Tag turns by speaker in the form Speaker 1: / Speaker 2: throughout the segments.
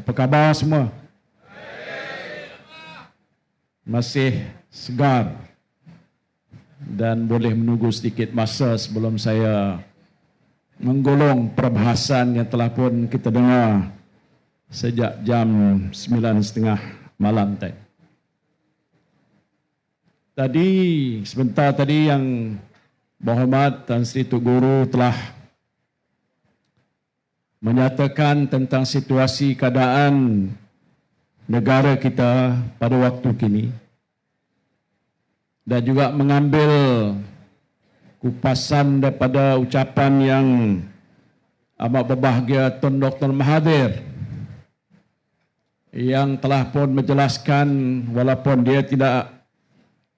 Speaker 1: Apa khabar semua? Masih segar dan boleh menunggu sedikit masa sebelum saya menggolong perbahasan yang telah pun kita dengar sejak jam 9:30 malam tadi. Sebentar tadi yang Berhormat Tan Sri Tuk Guru telah menyatakan tentang situasi keadaan negara kita pada waktu kini dan juga mengambil kupasan daripada ucapan yang amat berbahagia Tun Dr. Mahathir yang telah pun menjelaskan walaupun dia tidak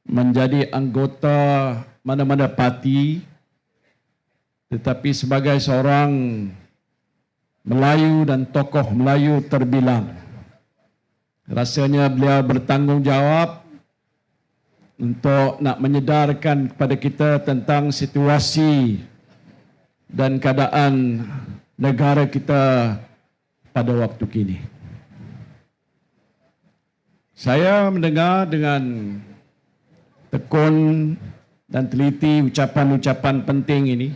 Speaker 1: menjadi anggota mana-mana parti tetapi sebagai seorang Melayu dan tokoh Melayu terbilang, rasanya beliau bertanggungjawab untuk nak menyedarkan kepada kita tentang situasi dan keadaan negara kita pada waktu kini. Saya mendengar dengan tekun dan teliti ucapan-ucapan penting ini,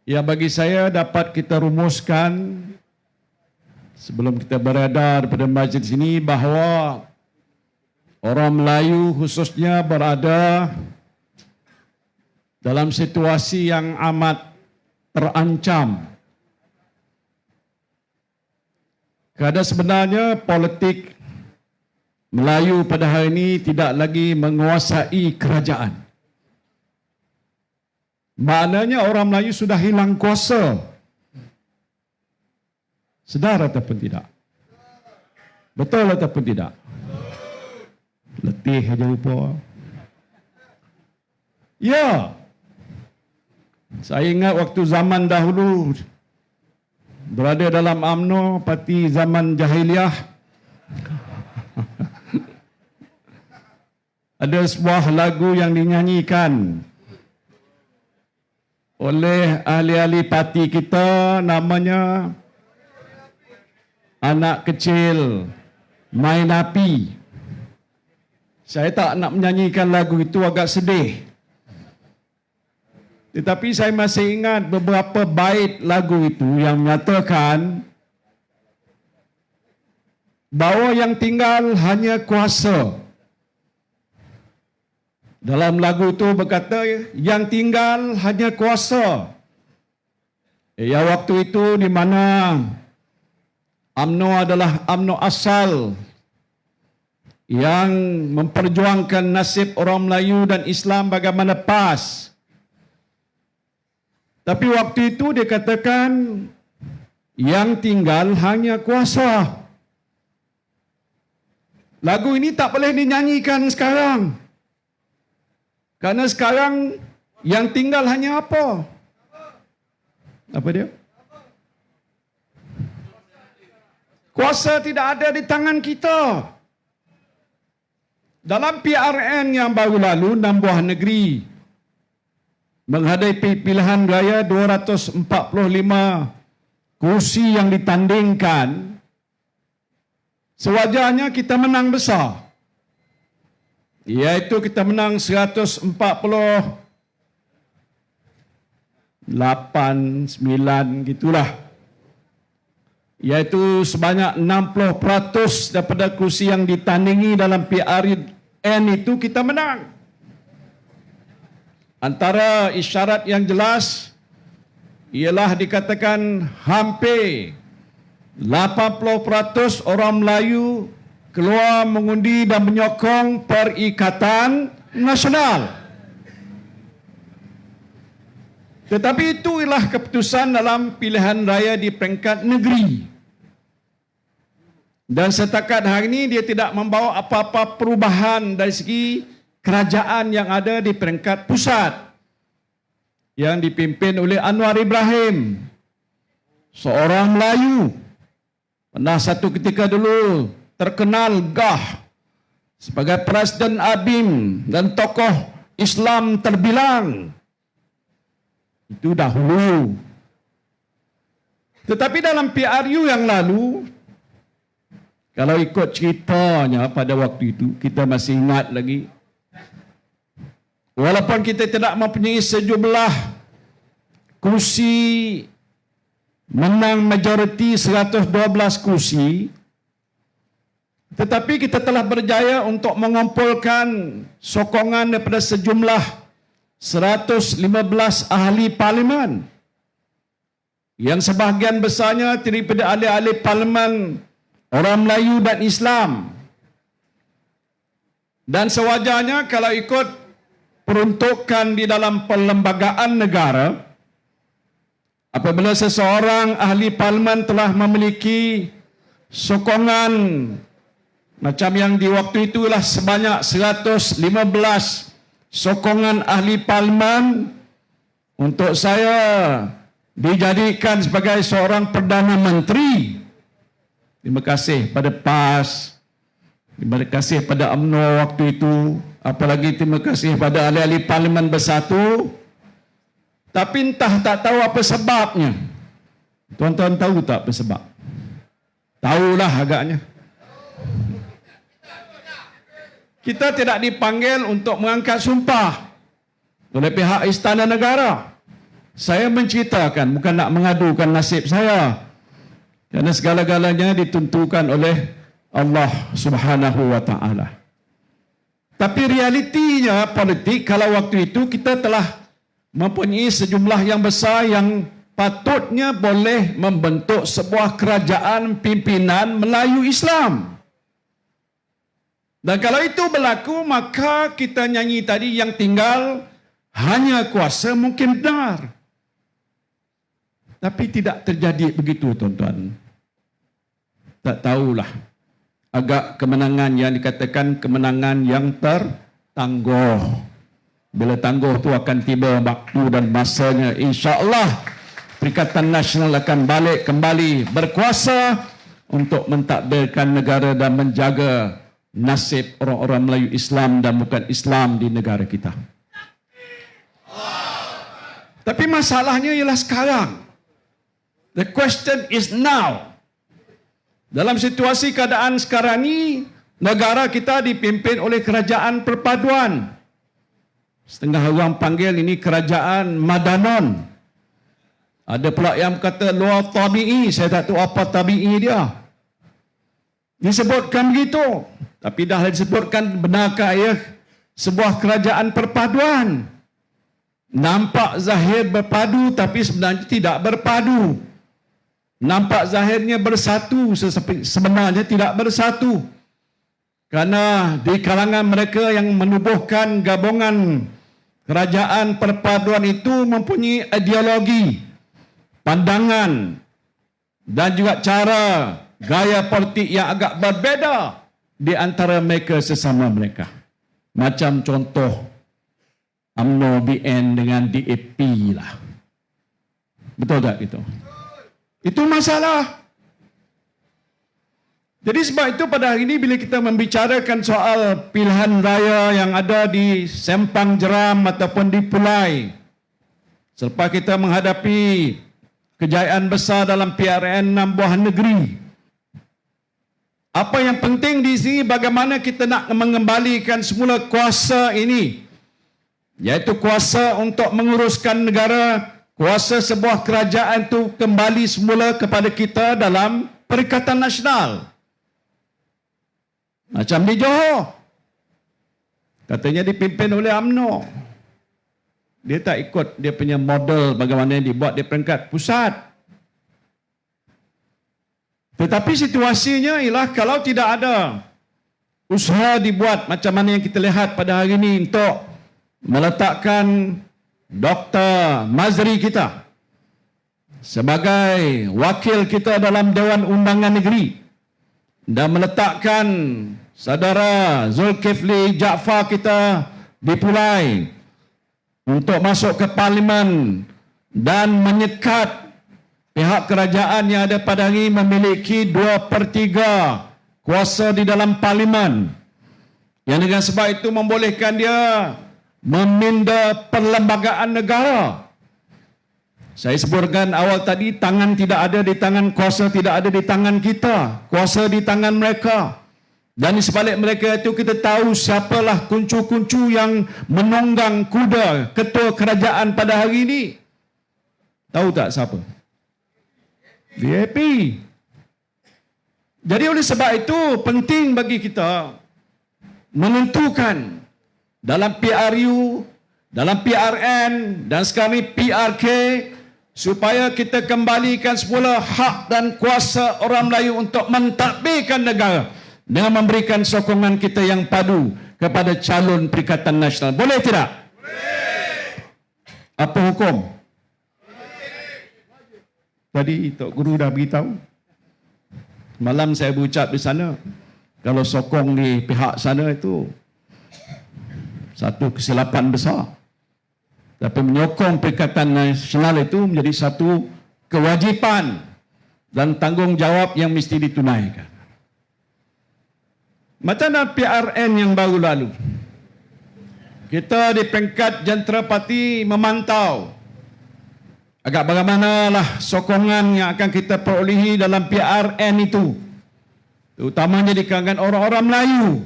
Speaker 1: yang bagi saya dapat kita rumuskan sebelum kita beredar pada majlis ini bahawa orang Melayu khususnya berada dalam situasi yang amat terancam. Kerana sebenarnya politik Melayu pada hari ini tidak lagi menguasai kerajaan. Maknanya orang Melayu sudah hilang kuasa. Sedar ataupun tidak? Betul ataupun tidak? Letih aja lupa. Ya. Saya ingat waktu zaman dahulu berada dalam UMNO, parti zaman jahiliah. Ada sebuah lagu yang dinyanyikan oleh ahli-ahli parti kita, namanya Anak Kecil Main Api. Saya tak nak menyanyikan lagu itu, agak sedih. Tetapi saya masih ingat beberapa bait lagu itu yang menyatakan bahawa yang tinggal hanya kuasa. Dalam lagu itu berkata, yang tinggal hanya kuasa. Ya, waktu itu di mana UMNO adalah UMNO asal yang memperjuangkan nasib orang Melayu dan Islam bagaimana PAS. Tapi waktu itu dia katakan, yang tinggal hanya kuasa. Lagu ini tak boleh dinyanyikan sekarang. Karena sekarang yang tinggal hanya apa? Apa dia? Kuasa tidak ada di tangan kita. Dalam PRN yang baru lalu, 6 buah negeri menghadapi pilihan raya 245 kursi yang ditandingkan, sewajarnya kita menang besar. Iaitu kita menang 148, 9 gitulah. Iaitu sebanyak 60% daripada kursi yang ditandingi dalam PRN itu kita menang. Antara isyarat yang jelas ialah dikatakan hampir 80% orang Melayu keluar mengundi dan menyokong Perikatan Nasional. Tetapi itu ialah keputusan dalam pilihan raya di peringkat negeri. Dan setakat hari ini dia tidak membawa apa-apa perubahan dari segi kerajaan yang ada di peringkat pusat yang dipimpin oleh Anwar Ibrahim, seorang Melayu. Pernah satu ketika dulu terkenal gah sebagai Presiden ABIM dan tokoh Islam terbilang. Itu dahulu. Tetapi dalam PRU yang lalu, kalau ikut ceritanya pada waktu itu, kita masih ingat lagi, walaupun kita tidak mempunyai sejumlah kursi menang majoriti 112 kursi, tetapi kita telah berjaya untuk mengumpulkan sokongan daripada sejumlah 115 ahli parlimen, yang sebahagian besarnya daripada ahli-ahli parlimen orang Melayu dan Islam. Dan sewajarnya kalau ikut peruntukan di dalam perlembagaan negara, apabila seseorang ahli parlimen telah memiliki sokongan macam yang di waktu itulah sebanyak 115 sokongan ahli parlimen untuk saya dijadikan sebagai seorang Perdana Menteri. Terima kasih pada PAS, terima kasih pada UMNO waktu itu, apalagi terima kasih pada ahli-ahli parlimen bersatu. Tapi entah tak tahu apa sebabnya. Tuan-tuan tahu tak apa sebab? Tahulah agaknya. Kita tidak dipanggil untuk mengangkat sumpah oleh pihak Istana Negara. Saya menceritakan, bukan nak mengadukan nasib saya. Kerana segala-galanya ditentukan oleh Allah Subhanahu wa Ta'ala. Tapi realitinya politik, kalau waktu itu kita telah mempunyai sejumlah yang besar yang patutnya boleh membentuk sebuah kerajaan pimpinan Melayu Islam. Dan kalau itu berlaku, maka kita nyanyi tadi yang tinggal hanya kuasa mungkin benar. Tapi tidak terjadi begitu, tuan-tuan. Tak tahulah. Agak kemenangan yang dikatakan kemenangan yang tertangguh. Bila tangguh tu akan tiba waktu dan masanya, insya-Allah Perikatan Nasional akan balik kembali berkuasa untuk mentadbirkan negara dan menjaga nasib orang-orang Melayu Islam dan bukan Islam di negara kita. Tapi masalahnya ialah sekarang. The question is now. Dalam situasi keadaan sekarang ini, negara kita dipimpin oleh kerajaan perpaduan. Setengah orang panggil ini kerajaan Madanon. Ada pula yang kata luar tabi'i. Saya tak tahu apa tabi'i dia. Disebutkan begitu. Tapi dah disebutkan, benarkah ia sebuah kerajaan perpaduan? Nampak zahir berpadu tapi sebenarnya tidak berpadu. Nampak zahirnya bersatu, sebenarnya tidak bersatu. Karena di kalangan mereka yang menubuhkan gabungan kerajaan perpaduan itu mempunyai ideologi, pandangan dan juga cara gaya politik yang agak berbeza di antara mereka sesama mereka. Macam contoh UMNO BN dengan DAP lah. Betul tak itu? Itu masalah. Jadi sebab itu pada hari ini bila kita membicarakan soal pilihan raya yang ada di Sempang Jeram ataupun di Pulai, selepas kita menghadapi kejayaan besar dalam PRN 6 buah negeri, apa yang penting di sini bagaimana kita nak mengembalikan semula kuasa ini, yaitu kuasa untuk menguruskan negara, kuasa sebuah kerajaan itu kembali semula kepada kita dalam Perikatan Nasional. Macam di Johor, katanya dipimpin oleh UMNO. Dia tak ikut dia punya model bagaimana yang dibuat di peringkat pusat. Tetapi situasinya ialah kalau tidak ada usaha dibuat macam mana yang kita lihat pada hari ini untuk meletakkan Dr. Mazri kita sebagai wakil kita dalam Dewan Undangan Negeri dan meletakkan saudara Zulkifli Jaafar kita di Pulai untuk masuk ke Parlimen dan menyekat pihak kerajaan yang ada pada hari ini memiliki 2/3 kuasa di dalam Parlimen, yang dengan sebab itu membolehkan dia meminda perlembagaan negara. Saya sebutkan awal tadi, tangan tidak ada di tangan, kuasa tidak ada di tangan kita, kuasa di tangan mereka. Dan di sebalik mereka itu kita tahu siapalah kuncu-kuncu yang menunggang kuda ketua kerajaan pada hari ini. Tahu tak siapa? VIP. Jadi oleh sebab itu penting bagi kita menentukan dalam PRU, dalam PRN dan sekarang ini PRK, supaya kita kembalikan semula hak dan kuasa orang Melayu untuk mentadbirkan negara dengan memberikan sokongan kita yang padu kepada calon Perikatan Nasional. Boleh tidak? Boleh. Apa hukum? Tadi Tok Guru dah beritahu. Malam saya berucap di sana, kalau sokong di pihak sana itu satu kesilapan besar. Tapi menyokong Perikatan Nasional itu menjadi satu kewajipan dan tanggungjawab yang mesti ditunaikan. Macam mana PRN yang baru lalu? Kita di peringkat Jentera Parti memantau agak bagaimanalah sokongan yang akan kita perolehi dalam PRN itu, terutamanya di kalangan orang-orang Melayu.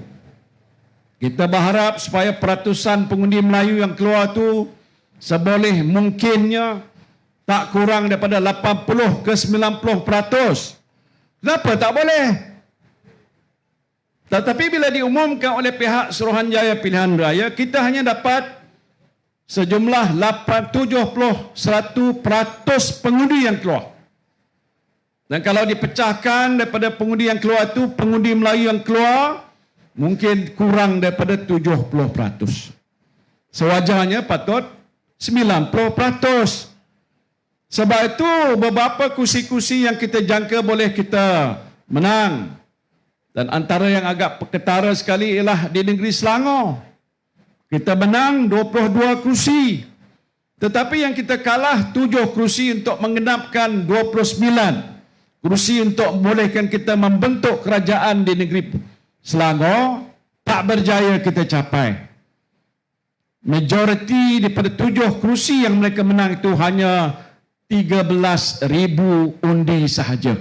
Speaker 1: Kita berharap supaya peratusan pengundi Melayu yang keluar itu seboleh mungkinnya tak kurang daripada 80 ke 90%. Kenapa tak boleh? Tetapi bila diumumkan oleh pihak Suruhanjaya Pilihan Raya, kita hanya dapat sejumlah 71% pengundi yang keluar. Dan kalau dipecahkan daripada pengundi yang keluar itu, pengundi Melayu yang keluar mungkin kurang daripada 70%. Sewajarnya patut 90%. Sebab itu beberapa kursi-kursi yang kita jangka boleh kita menang. Dan antara yang agak ketara sekali ialah di negeri Selangor. Kita menang 22 kursi. Tetapi yang kita kalah 7 kursi untuk menggenapkan 29 kursi untuk membolehkan kita membentuk kerajaan di negeri Selangor. Tak berjaya kita capai. Majoriti daripada 7 kursi yang mereka menang itu hanya 13,000 undi sahaja.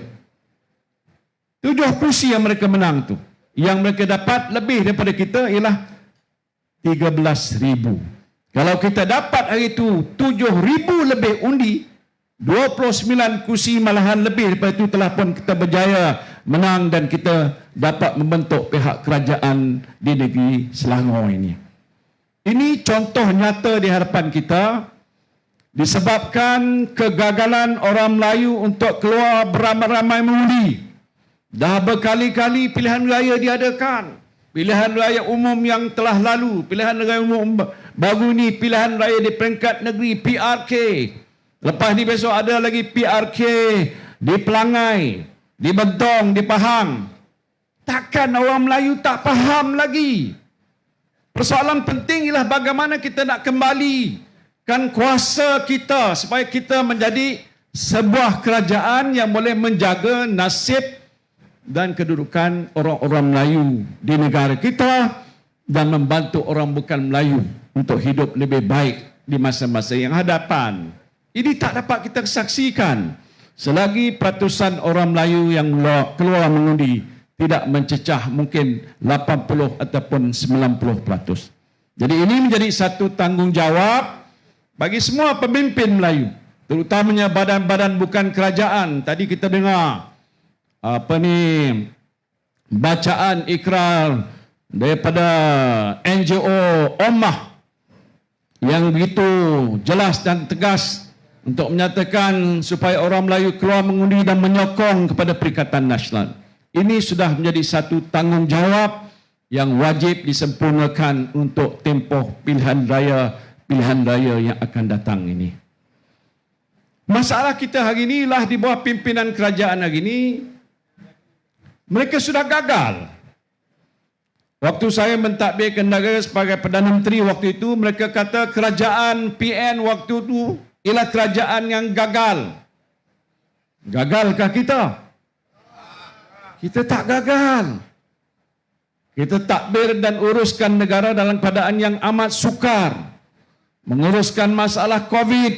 Speaker 1: 7 kursi yang mereka menang tu, yang mereka dapat lebih daripada kita ialah 13,000. Kalau kita dapat hari itu 7,000 lebih undi, 29 kursi malahan lebih daripada itu telah pun kita berjaya menang dan kita dapat membentuk pihak kerajaan di negeri Selangor ini. Ini contoh nyata di hadapan kita disebabkan kegagalan orang Melayu untuk keluar beramai-ramai mengundi. Dah berkali-kali pilihan raya diadakan. Pilihan raya umum yang telah lalu, pilihan raya umum baru ini, pilihan raya di peringkat negeri PRK. Lepas ni besok ada lagi PRK di Pelangai, di Bentong, di Pahang. Takkan orang Melayu tak faham lagi? Persoalan penting ialah bagaimana kita nak kembalikan kuasa kita supaya kita menjadi sebuah kerajaan yang boleh menjaga nasib dan kedudukan orang-orang Melayu di negara kita dan membantu orang bukan Melayu untuk hidup lebih baik di masa-masa yang hadapan. Ini tak dapat kita saksikan selagi peratusan orang Melayu yang keluar mengundi tidak mencecah mungkin 80 ataupun 90%. Jadi ini menjadi satu tanggungjawab bagi semua pemimpin Melayu, terutamanya badan-badan bukan kerajaan. Tadi kita dengar bacaan ikrar daripada NGO Ummah yang begitu jelas dan tegas untuk menyatakan supaya orang Melayu keluar mengundi dan menyokong kepada Perikatan Nasional. Ini sudah menjadi satu tanggungjawab yang wajib disempurnakan untuk tempoh pilihan raya yang akan datang ini. Masalah kita hari ini lah di bawah pimpinan kerajaan hari ini, mereka sudah gagal. Waktu saya mentadbirkan negara sebagai Perdana Menteri waktu itu, mereka kata kerajaan PN waktu itu ialah kerajaan yang gagal. Gagalkah kita? Kita tak gagal. Kita takbir dan uruskan negara dalam keadaan yang amat sukar. Menguruskan masalah COVID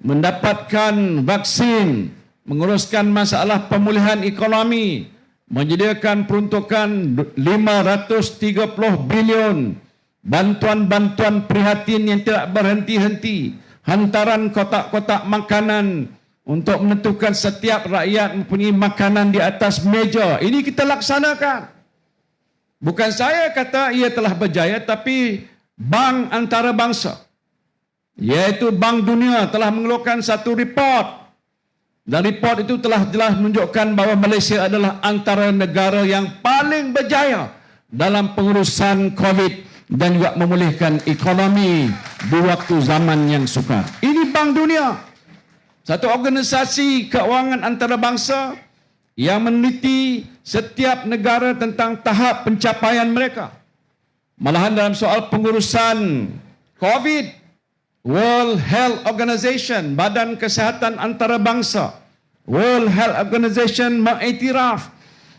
Speaker 1: mendapatkan vaksin, menguruskan masalah pemulihan ekonomi, menyediakan peruntukan 530 bilion, bantuan-bantuan prihatin yang tidak berhenti-henti, hantaran kotak-kotak makanan untuk menentukan setiap rakyat mempunyai makanan di atas meja. Ini kita laksanakan. Bukan saya kata ia telah berjaya, tapi Bank Antarabangsa, iaitu Bank Dunia, telah mengeluarkan satu report. Dan report itu telah jelas menunjukkan bahawa Malaysia adalah antara negara yang paling berjaya dalam pengurusan COVID dan juga memulihkan ekonomi di waktu zaman yang sukar. Ini Bank Dunia, satu organisasi keuangan antarabangsa yang meneliti setiap negara tentang tahap pencapaian mereka. Malahan dalam soal pengurusan COVID, World Health Organization, Badan Kesihatan Antarabangsa, World Health Organization mengiktiraf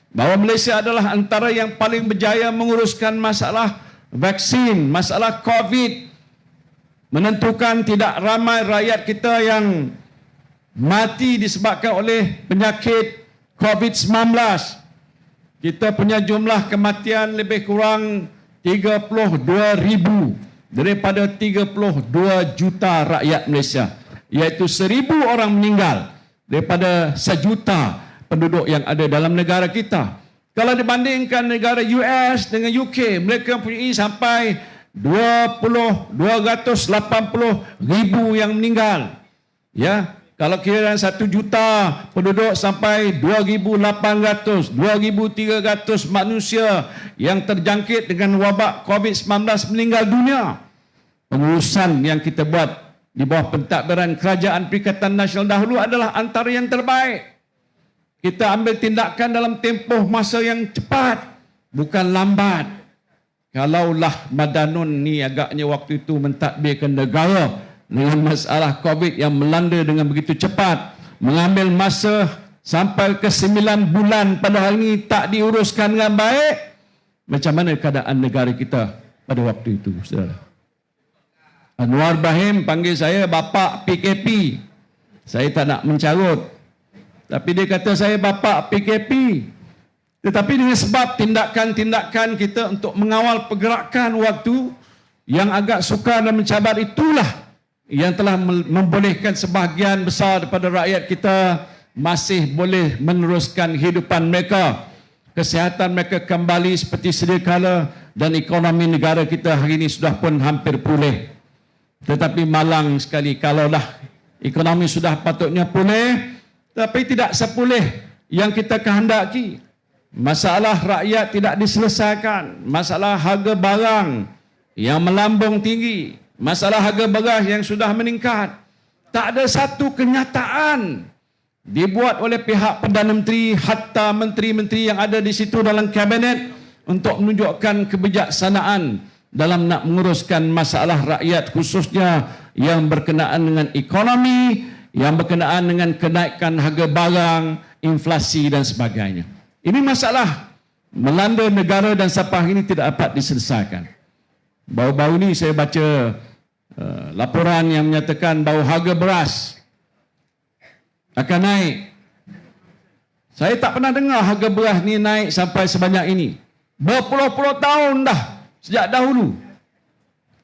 Speaker 1: bahawa Malaysia adalah antara yang paling berjaya menguruskan masalah vaksin, masalah COVID, menentukan tidak ramai rakyat kita yang mati disebabkan oleh penyakit COVID-19. Kita punya jumlah kematian lebih kurang 32,000 daripada 32 juta rakyat Malaysia, iaitu 1,000 orang meninggal daripada 1 juta penduduk yang ada dalam negara kita. Kalau dibandingkan negara US dengan UK, mereka mempunyai sampai 280,000 yang meninggal. Ya, kalau kira 1 juta penduduk sampai 2,800, 2,300 manusia yang terjangkit dengan wabak COVID-19 meninggal dunia. Pengurusan yang kita buat di bawah pentadbiran Kerajaan Perikatan Nasional dahulu adalah antara yang terbaik. Kita ambil tindakan dalam tempoh masa yang cepat, bukan lambat. Kalaulah Madanun ni agaknya waktu itu mentadbirkan negara dengan masalah COVID yang melanda dengan begitu cepat, mengambil masa sampai ke 9 bulan padahal ini tak diuruskan dengan baik, macam mana keadaan negara kita pada waktu itu, saudara? Anwar Ibrahim panggil saya bapa PKP. Saya tak nak mencarut, tapi dia kata saya bapa PKP. Tetapi dengan sebab tindakan-tindakan kita untuk mengawal pergerakan waktu yang agak sukar dan mencabar, itulah yang telah membolehkan sebahagian besar daripada rakyat kita masih boleh meneruskan kehidupan mereka. Kesihatan mereka kembali seperti sedia kala dan ekonomi negara kita hari ini sudah pun hampir pulih. Tetapi malang sekali kalaulah ekonomi sudah patutnya pulih, tapi tidak sepulih yang kita kehendaki. Masalah rakyat tidak diselesaikan, masalah harga barang yang melambung tinggi, masalah harga beras yang sudah meningkat. Tak ada satu kenyataan dibuat oleh pihak Perdana Menteri hatta menteri-menteri yang ada di situ dalam kabinet untuk menunjukkan kebijaksanaan dalam nak menguruskan masalah rakyat, khususnya yang berkenaan dengan ekonomi, yang berkenaan dengan kenaikan harga barang, inflasi dan sebagainya. Ini masalah melanda negara dan sampai ini tidak dapat diselesaikan. Baru-baru ini saya baca laporan yang menyatakan bahawa harga beras akan naik. Saya tak pernah dengar harga beras ni naik sampai sebanyak ini. Berpuluh-puluh tahun dah sejak dahulu.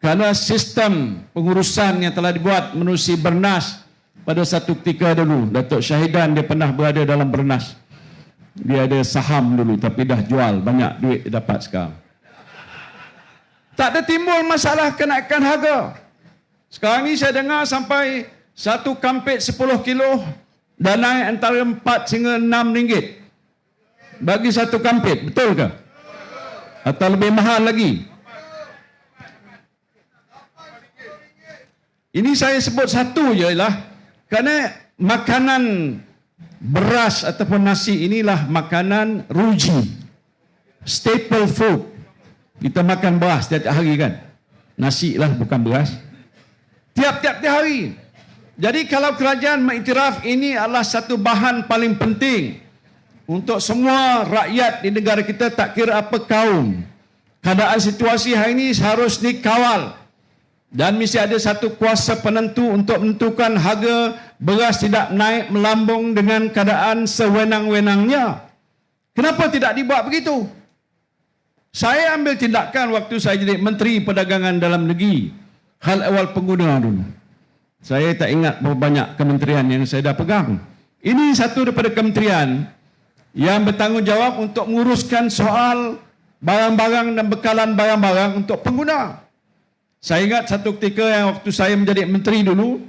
Speaker 1: Kerana sistem pengurusan yang telah dibuat menerusi Bernas pada satu ketika dulu. Datuk Syahidan dia pernah berada dalam Bernas. Dia ada saham dulu tapi dah jual, banyak duit dia dapat sekarang. Tak ada timbul masalah kenaikan harga. Sekarang ni saya dengar sampai satu kampit 10 kilo dah naik antara 4 hingga 6 ringgit. Bagi satu kampit, betul ke? Atau lebih mahal lagi? Ini saya sebut satu je lah. Kerana makanan beras ataupun nasi inilah makanan ruji, staple food. Kita makan beras tiap-tiap hari kan? Nasi lah, bukan beras. Tiap-tiap hari. Jadi kalau kerajaan mengiktiraf ini adalah satu bahan paling penting untuk semua rakyat di negara kita, tak kira apa kaum. Keadaan situasi hari ini harus dikawal. Dan mesti ada satu kuasa penentu untuk menentukan harga beras tidak naik melambung dengan keadaan sewenang-wenangnya. Kenapa tidak dibuat begitu? Saya ambil tindakan waktu saya jadi Menteri Perdagangan Dalam Negeri. Hal awal pengguna dulu. Saya tak ingat berapa banyak kementerian yang saya dah pegang. Ini satu daripada kementerian yang bertanggungjawab untuk menguruskan soal barang-barang dan bekalan barang-barang untuk pengguna. Saya ingat satu ketika yang waktu saya menjadi menteri dulu,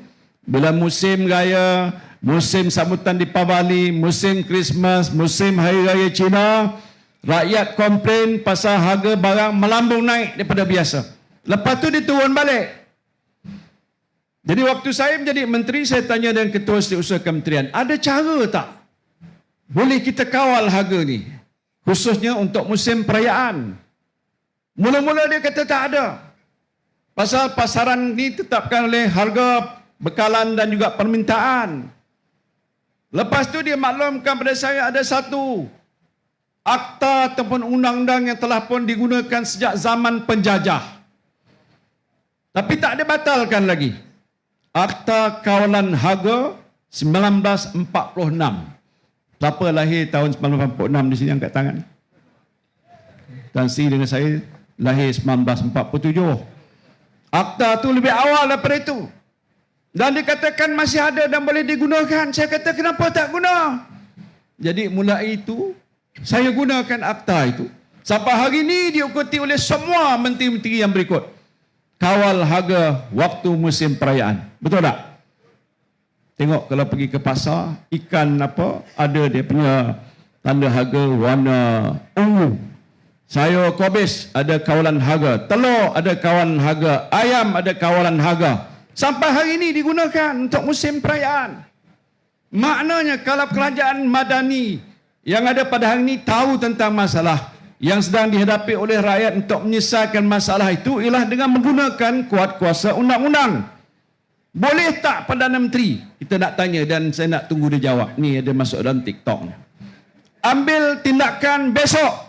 Speaker 1: bila musim raya, musim sambutan di Pavali, musim Christmas, musim Hari Raya Cina, rakyat komplain pasal harga barang melambung naik daripada biasa. Lepas tu diturun balik. Jadi waktu saya menjadi menteri, saya tanya dengan ketua setiausaha kementerian, ada cara tak boleh kita kawal harga ni? Khususnya untuk musim perayaan. Mula-mula dia kata tak ada. Pasal pasaran ni ditetapkan oleh harga bekalan dan juga permintaan. Lepas tu dia maklumkan pada saya ada satu akta ataupun undang-undang yang telah pun digunakan sejak zaman penjajah. Tapi tak dibatalkan lagi. Akta Kawalan Harga 1946. Siapa lahir tahun 1946 di sini angkat tangan? Tan Sri dengan saya lahir 1947. Akta tu lebih awal daripada itu. Dan dikatakan masih ada dan boleh digunakan. Saya kata kenapa tak guna? Jadi mulai itu, saya gunakan akta itu. Sampai hari ini diikuti oleh semua menteri-menteri yang berikut. Kawal harga waktu musim perayaan. Betul tak? Tengok kalau pergi ke pasar, ikan apa, ada dia punya tanda harga warna ungu. Sayur kobis ada kawalan harga, telur ada kawalan harga, ayam ada kawalan harga. Sampai hari ini digunakan untuk musim perayaan. Maknanya kalau kerajaan madani yang ada pada hari ini tahu tentang masalah yang sedang dihadapi oleh rakyat untuk menyelesaikan masalah itu ialah dengan menggunakan kuat kuasa undang-undang. Boleh tak Perdana Menteri? Kita nak tanya dan saya nak tunggu dia jawab. Ni ada masuk dalam TikTok. Ambil tindakan besok.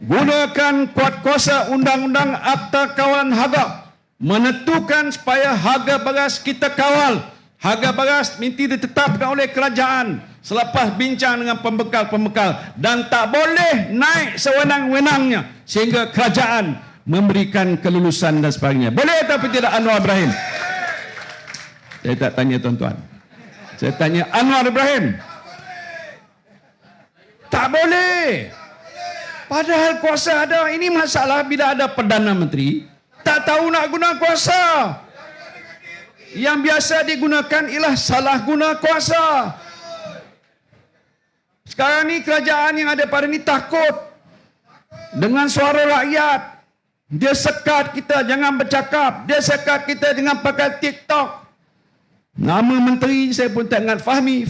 Speaker 1: Gunakan kuat kuasa undang-undang Akta Kawalan Harga. Menentukan supaya harga beras kita kawal. Harga beras minti ditetapkan oleh kerajaan selepas bincang dengan pembekal-pembekal. Dan tak boleh naik sewenang-wenangnya sehingga kerajaan memberikan kelulusan dan sebagainya. Boleh tapi tidak Anwar Ibrahim? Saya tak tanya tuan-tuan. Saya tanya Anwar Ibrahim. Tak boleh. Padahal kuasa ada. Ini masalah bila ada Perdana Menteri tak tahu nak guna kuasa. Yang biasa digunakan ialah salah guna kuasa. Sekarang ni kerajaan yang ada pada ni takut dengan suara rakyat. Dia sekat kita jangan bercakap. Dia sekat kita dengan pakai TikTok. Nama menteri saya pun tak ingat, Fahmi.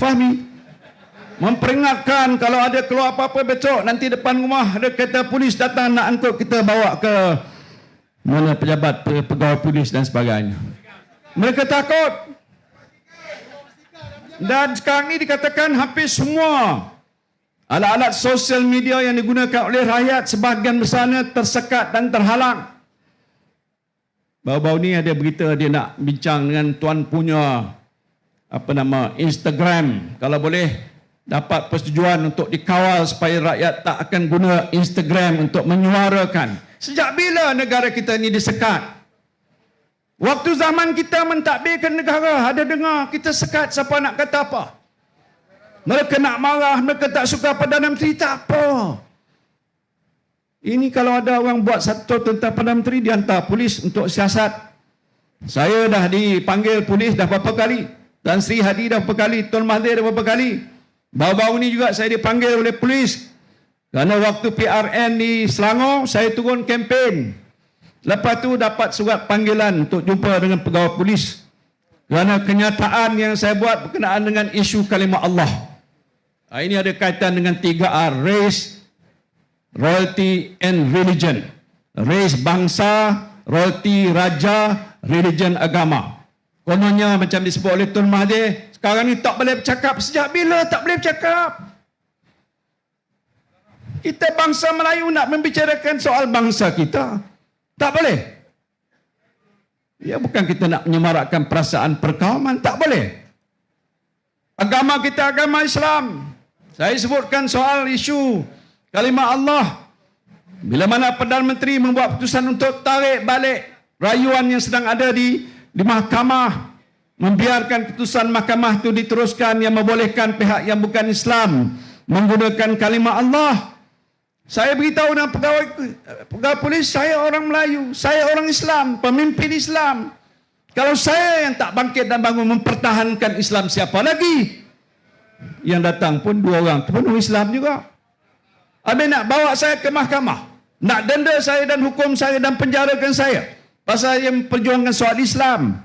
Speaker 1: Memperingatkan kalau ada keluar apa-apa besok, nanti depan rumah ada kereta polis datang nak angkut kita bawa ke mana pejabat, pegawai polis dan sebagainya. Mereka takut. Dan sekarang ini dikatakan hampir semua alat-alat sosial media yang digunakan oleh rakyat sebahagian besarnya tersekat dan terhalang. Baru-baru ni ada berita dia nak bincang dengan tuan punya Instagram. Kalau boleh dapat persetujuan untuk dikawal supaya rakyat tak akan guna Instagram untuk menyuarakan. Sejak bila negara kita ni disekat? Waktu zaman kita mentadbirkan negara, ada dengar kita sekat siapa nak kata apa? Mereka nak marah, mereka tak suka Perdana Menteri, tak apa. Ini kalau ada orang buat satu tentang Perdana Menteri, dihantar polis untuk siasat. Saya dah dipanggil polis dah berapa kali. Dan Sri Hadi dah berapa kali. Tun Mahathir dah berapa kali. Baru-baru ni juga saya dipanggil oleh polis. Kerana waktu PRN di Selangor, saya turun kempen. Lepas tu dapat surat panggilan untuk jumpa dengan pegawai polis. Kerana kenyataan yang saya buat berkenaan dengan isu kalimah Allah. Ini ada kaitan dengan 3R. Race, royalty and religion. Race bangsa, royalty raja, religion agama. Kononnya macam disebut oleh Tun Mahathir, sekarang ni tak boleh bercakap. Sejak bila tak boleh bercakap? Kita bangsa Melayu nak membicarakan soal bangsa kita. Tak boleh. Ya, bukan kita nak menyemarakkan perasaan perkauman, tak boleh. Agama kita agama Islam. Saya sebutkan soal isu kalimah Allah. Bila mana Perdana Menteri membuat keputusan untuk tarik balik rayuan yang sedang ada di mahkamah, membiarkan keputusan mahkamah itu diteruskan yang membolehkan pihak yang bukan Islam menggunakan kalimah Allah. Saya beritahu dengan pegawai polis, saya orang Melayu, saya orang Islam, pemimpin Islam. Kalau saya yang tak bangkit dan bangun mempertahankan Islam, siapa lagi? Yang datang pun 2 orang, penuh Islam juga. Habis nak bawa saya ke mahkamah, nak denda saya dan hukum saya dan penjarakan saya pasal yang memperjuangkan soal Islam.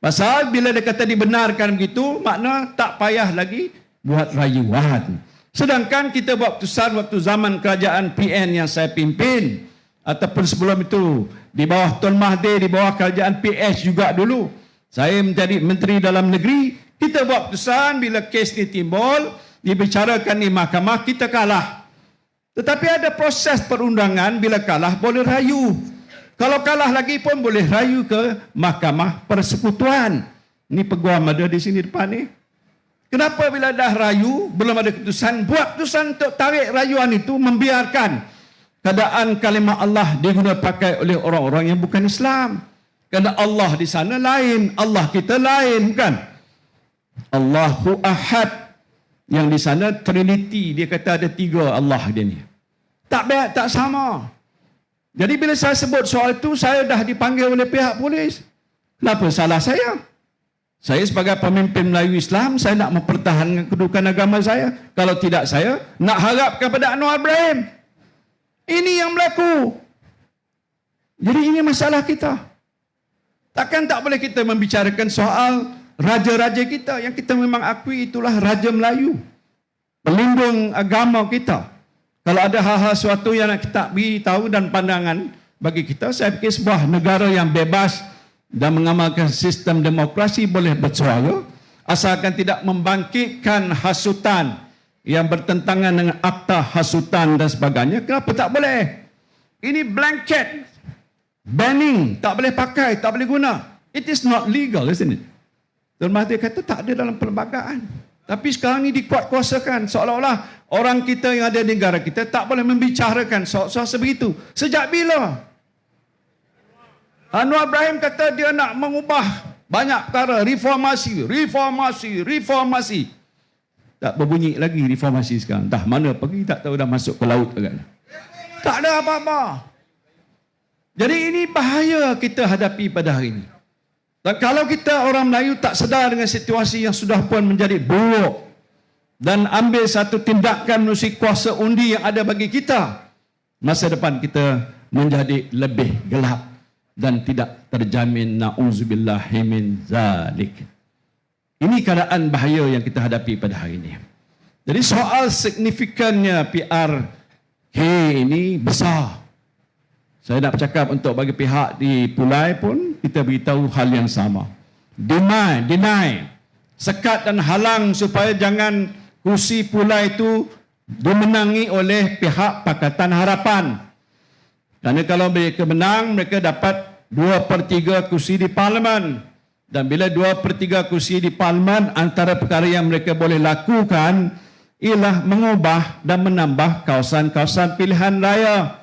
Speaker 1: Pasal bila dia kata dibenarkan begitu, makna tak payah lagi buat rayuan. Sedangkan kita buat keputusan waktu zaman kerajaan PN yang saya pimpin, ataupun sebelum itu di bawah Tun Mahathir, di bawah kerajaan PS juga dulu, saya menjadi Menteri Dalam Negeri, kita buat keputusan bila kes ini timbul, dibicarakan di mahkamah, kita kalah. Tetapi ada proses perundangan, bila kalah boleh rayu. Kalau kalah lagi pun boleh rayu ke Mahkamah Persekutuan. Ini peguam ada di sini depan ni. Kenapa bila dah rayu, belum ada keputusan, buat keputusan untuk tarik rayuan itu, membiarkan keadaan kalimah Allah digunakan pakai oleh orang-orang yang bukan Islam. Kerana Allah di sana lain, Allah kita lain, bukan? Allahu Ahad. Yang di sana Trinity, dia kata ada 3 Allah dia ni. Tak baik, tak sama. Jadi bila saya sebut soal itu, saya dah dipanggil oleh pihak polis. Kenapa salah saya? Saya sebagai pemimpin Melayu Islam, saya nak mempertahankan kedudukan agama saya. Kalau tidak, saya nak harap kepada Anwar Ibrahim. Ini yang berlaku. Jadi ini masalah kita. Takkan tak boleh kita membicarakan soal raja-raja kita yang kita memang akui itulah Raja Melayu, pelindung agama kita. Kalau ada hal-hal suatu yang nak kita beritahu dan pandangan bagi kita, saya fikir sebuah negara yang bebas dan mengamalkan sistem demokrasi boleh bersuara, asalkan tidak membangkitkan hasutan yang bertentangan dengan akta hasutan dan sebagainya. Kenapa tak boleh? Ini blanket banning, tak boleh pakai, tak boleh guna. It is not legal, isn't it? Tun Mahathir kata tak ada dalam perlembagaan. Tapi sekarang ni dikuat-kuasakan, seolah-olah orang kita yang ada di negara kita tak boleh membicarakan soal-soal sebegitu. Sejak bila? Anwar Ibrahim kata dia nak mengubah banyak perkara, reformasi. Tak berbunyi lagi reformasi sekarang. Dah mana pergi tak tahu, dah masuk ke laut kan. Tak ada apa-apa. Jadi ini bahaya kita hadapi pada hari ini. Dan kalau kita orang Melayu tak sedar dengan situasi yang sudah pun menjadi buruk dan ambil satu tindakan menerusi kuasa undi yang ada bagi kita, masa depan kita menjadi lebih gelap dan tidak terjamin, na'udzubillahi min zalik. Ini keadaan bahaya yang kita hadapi pada hari ini. Jadi soal signifikannya PRK ini besar. Saya nak bercakap untuk bagi pihak di Pulai pun, kita beritahu hal yang sama. Deny. Sekat dan halang supaya jangan kursi Pulai itu dimenangi oleh pihak Pakatan Harapan. Kerana kalau mereka menang, mereka dapat 2/3 kursi di Parlimen. Dan bila 2/3 kursi di Parlimen, antara perkara yang mereka boleh lakukan ialah mengubah dan menambah kawasan-kawasan pilihan raya.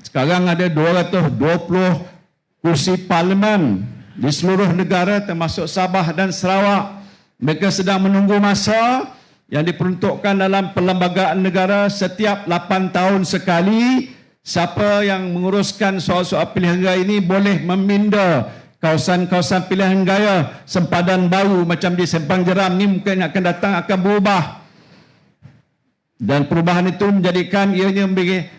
Speaker 1: Sekarang ada 220 kursi Parlimen di seluruh negara termasuk Sabah dan Sarawak. Mereka sedang menunggu masa yang diperuntukkan dalam perlembagaan negara setiap 8 tahun sekali. Siapa yang menguruskan soal-soal pilihan raya ini boleh meminda kawasan-kawasan pilihan raya sempadan baru macam di Sempang Jeram ni mungkin akan datang akan berubah. Dan perubahan itu menjadikan ianya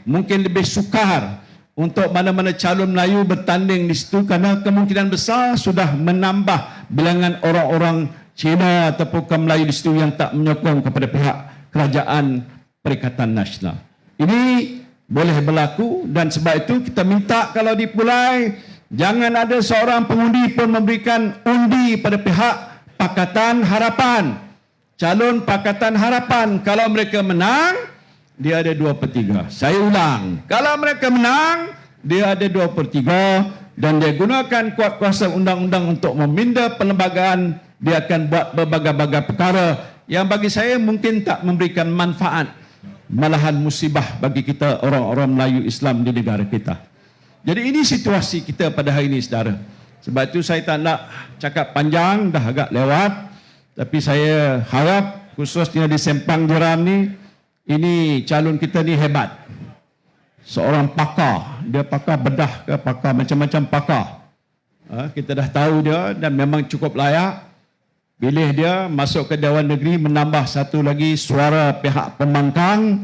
Speaker 1: mungkin lebih sukar untuk mana-mana calon Melayu bertanding di situ kerana kemungkinan besar sudah menambah bilangan orang-orang Cina ataupun kaum Melayu di situ yang tak menyokong kepada pihak Kerajaan Perikatan Nasional. Ini boleh berlaku dan sebab itu kita minta kalau di Pulai jangan ada seorang pengundi pun memberikan undi pada pihak Pakatan Harapan. Calon Pakatan Harapan, kalau mereka menang, dia ada 2/3. Saya ulang, kalau mereka menang, dia ada 2/3 dan dia gunakan kuat kuasa undang-undang untuk meminda perlembagaan. Dia akan buat berbagai-bagai perkara yang bagi saya mungkin tak memberikan manfaat, malahan musibah bagi kita orang-orang Melayu Islam di negara kita. Jadi ini situasi kita pada hari ini, saudara. Sebab itu saya tak nak cakap panjang, dah agak lewat. Tapi saya harap khususnya di Sempang Jeram ni, ini calon kita ni hebat. Seorang pakar, dia pakar bedah ke pakar macam-macam pakar. Kita dah tahu dia dan memang cukup layak. Pilih dia masuk ke Dewan Negeri, menambah satu lagi suara pihak pembangkang,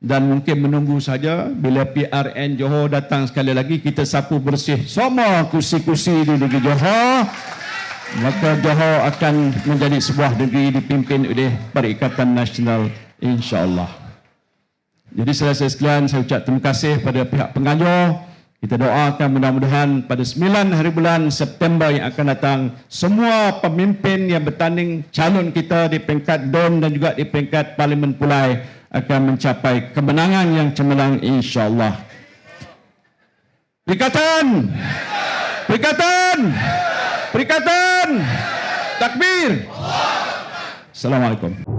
Speaker 1: dan mungkin menunggu saja bila PRN Johor datang sekali lagi, kita sapu bersih semua kursi-kursi di negeri Johor, maka Johor akan menjadi sebuah negeri dipimpin oleh Perikatan Nasional, insya-Allah. Jadi selesai sekalian, saya ucap terima kasih pada pihak penganjur. Kita doakan mudah-mudahan pada 9 hari bulan September yang akan datang, semua pemimpin yang bertanding calon kita di peringkat DUN dan juga di peringkat Parlimen Pulai akan mencapai kemenangan yang cemerlang, insya-Allah. Perikatan! Perikatan! Perikatan! Takbir! Assalamualaikum.